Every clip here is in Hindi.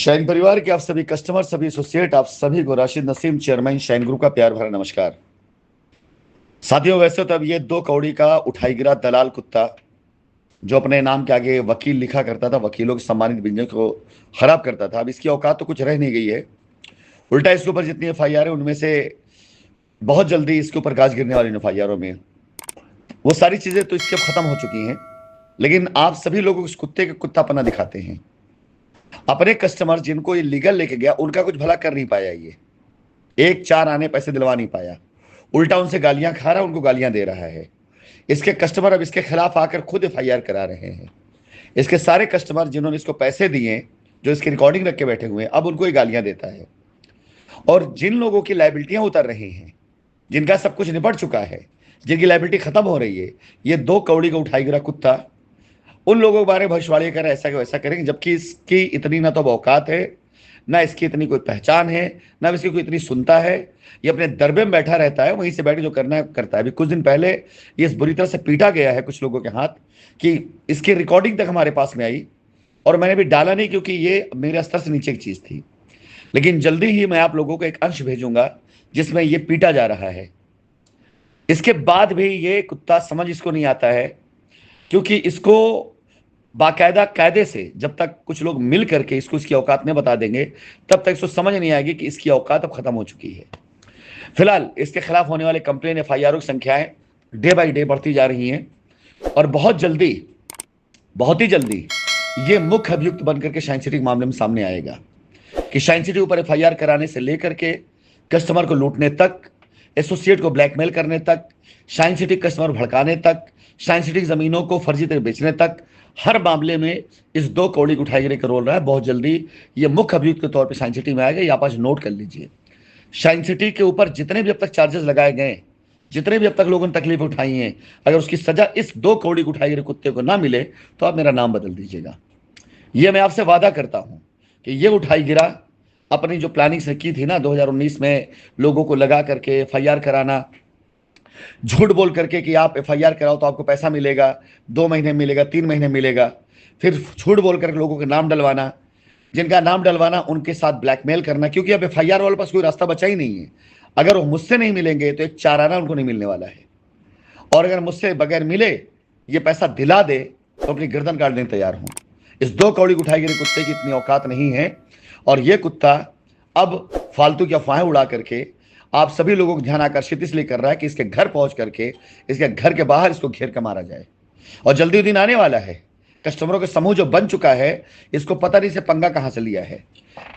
शाइन परिवार के आप सभी कस्टमर, सभी एसोसिएट, आप सभी को Rashid Naseem, chairman shine group का प्यार भरा नमस्कार। साथियों, वैसे तो अब ये 2 कौड़ी का उठाई गिरा दलाल कुत्ता जो अपने नाम के आगे वकील लिखा करता था, वकीलों के सम्मानित बिजनेस को खराब करता था, अब इसकी औकात तो कुछ रह नहीं गई है। उल्टा इसके ऊपर जितनी एफआईआर है उनमें से बहुत जल्दी इसके ऊपर गाज गिरने वाली एफआईआरों में वो सारी चीजें तो इसके खत्म हो चुकी हैं। लेकिन आप सभी लोग इस कुत्ते के कुत्तापना दिखाते हैं। अपने कस्टमर जिनको ये लीगल लेके गया उनका कुछ भला कर नहीं पाया, ये एक चार आने पैसे दिलवा नहीं पाया, उल्टा उनसे गालियां खा रहा है, उनको गालियां दे रहा है। इसके कस्टमर अब इसके खिलाफ आकर खुद एफआईआर करा रहे हैं। इसके सारे कस्टमर जिन्होंने इसको पैसे दिए, जो इसकी रिकॉर्डिंग रख के बैठे हुए हैं, अब उनको ही गालियां देता है। और जिन लोगों की लाइबिलिटियां उतर रही हैं, जिनका सब कुछ निपट चुका है, जिनकी लाइबिलिटी खत्म हो रही है, ये 2 कौड़ी का उठाई गिरा कुत्ता उन लोगों के बारे में भविष्यवाणी कर ऐसा कि वैसा करेंगे, जबकि इसकी इतनी ना तो औकात है, ना इसकी इतनी कोई पहचान है, ना इसकी कोई इतनी सुनता है। ये अपने दरबे में बैठा रहता है, वहीं से बैठ के जो करना है करता है। अभी कुछ दिन पहले ये इस बुरी तरह से पीटा गया है कुछ लोगों के हाथ कि इसकी रिकॉर्डिंग तक हमारे पास में आई, और मैंने भी डाला नहीं क्योंकि ये मेरे स्तर से नीचे की चीज थी। लेकिन जल्दी ही मैं आप लोगों को एक अंश भेजूंगा जिसमें ये पीटा जा रहा है। इसके बाद भी ये कुत्ता समझ इसको नहीं आता है, क्योंकि इसको बाकायदा कायदे से जब तक कुछ लोग मिल करके इसको इसकी औकात नहीं बता देंगे, तब तक इसको समझ नहीं आएगी कि इसकी औकात अब खत्म हो चुकी है। फिलहाल इसके खिलाफ होने वाले कंप्लेन एफआईआर की संख्याएं डे बाई डे बढ़ती जा रही हैं, और बहुत जल्दी, बहुत ही जल्दी ये मुख्य अभियुक्त बनकर के शाइन सिटी के मामले में सामने आएगा कि शाइन सिटी ऊपर एफआईआर कराने से लेकर के कस्टमर को लूटने तक, एसोसिएट को ब्लैकमेल करने तक, शाइन सिटी कस्टमर भड़काने तक, शाइन सिटी की जमीनों को फर्जी तरह बेचने तक, हर मामले में इस 2 कौड़ी उठाई गिरे का रोल रहा है। बहुत जल्दी ये मुख्य अभियुक्त के तौर पे शाइन सिटी में आएगा, ये आप आज नोट कर लीजिए। शाइन सिटी के ऊपर जितने भी अब तक चार्जेस लगाए गए, जितने भी अब तक लोगों ने तकलीफ उठाई है, अगर उसकी सजा इस 2 कौड़ी उठाई गिरे कुत्ते को ना मिले तो आप मेरा नाम बदल दीजिएगा। ये मैं आपसे वादा करता हूं कि ये उठाई गिरा अपनी जो प्लानिंग से की थी ना 2019 में, लोगों को लगा करके एफआईआर कराना, झूठ बोल करके कि आप एफआईआर कराओ तो आपको पैसा मिलेगा, 2 महीने मिलेगा, 3 महीने मिलेगा, फिर झूठ बोल करके लोगों के नाम डलवाना, जिनका नाम डलवाना उनके साथ ब्लैकमेल करना, क्योंकि अब एफआईआर वाले पास कोई रास्ता बचा ही नहीं है। अगर वो मुझसे नहीं मिलेंगे तो एक चाराना उनको नहीं मिलने वाला है, और अगर मुझसे बगैर मिले ये पैसा दिला दे तो अपनी गर्दन काटने तैयार हूं। इस 2 कौड़ी उठाई गिरे कुत्ते की इतनी औकात नहीं है, और ये कुत्ता अब फालतू की अफवाहें उड़ा करके आप सभी लोगों को ध्यान आकर्षित इसलिए कर रहा है कि इसके घर पहुंच करके इसके घर के बाहर इसको घेर कर मारा जाए। और जल्दी दिन आने वाला है, कस्टमरों के समूह जो बन चुका है, इसको पता नहीं से पंगा कहां से लिया है।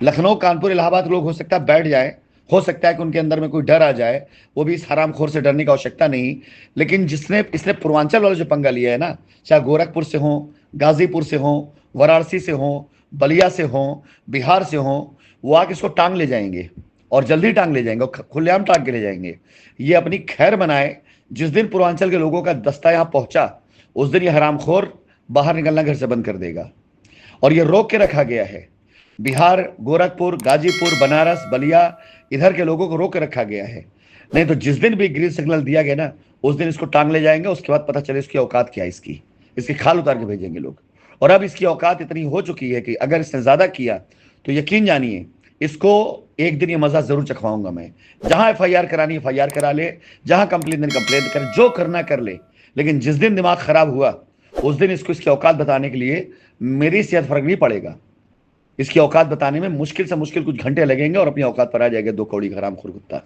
लखनऊ, कानपुर, इलाहाबाद के लोग हो सकता है बैठ जाए, हो सकता है कि उनके अंदर में कोई डर आ जाए, वो भी इस हरामखोर से डरने की आवश्यकता नहीं। लेकिन इसने पूर्वांचल वाला जो पंगा लिया है ना, चाहे गोरखपुर से हो, गाजीपुर से हो, वाराणसी से हो, बलिया से हो, बिहार से हो, वो आके इसको टांग ले जाएंगे, और जल्दी टांग ले जाएंगे, और खुलेआम टांग के ले जाएंगे। ये अपनी खैर बनाए। जिस दिन पूर्वांचल के लोगों का दस्ता यहां पहुंचा, उस दिन ये हरामखोर बाहर निकलना घर से बंद कर देगा। और ये रोक के रखा गया है, बिहार, गोरखपुर, गाजीपुर, बनारस, बलिया, इधर के लोगों को रोक के रखा गया है। नहीं तो जिस दिन भी ग्रीन सिग्नल दिया गया ना, उस दिन इसको टांग ले जाएंगे। उसके बाद पता चले इसकी औकात क्या है, इसकी खाल उतार के भेजेंगे लोग। और अब इसकी औकात इतनी हो चुकी है कि अगर इसने ज्यादा किया तो यकीन जानिए इसको एक दिन ये मजा जरूर चखवाऊंगा मैं। जहां एफआईआर करानी एफआईआर करा ले, जहां कंप्लेन देनी कंप्लेन करे, जो करना कर ले। लेकिन जिस दिन दिमाग खराब हुआ उस दिन इसको इसकी औकात बताने के लिए मेरी सेहत फर्क नहीं पड़ेगा। इसकी औकात बताने में मुश्किल से मुश्किल कुछ घंटे लगेंगे और अपनी औकात पर आ जाएगा 2 कौड़ी का हरामखोर कुत्ता।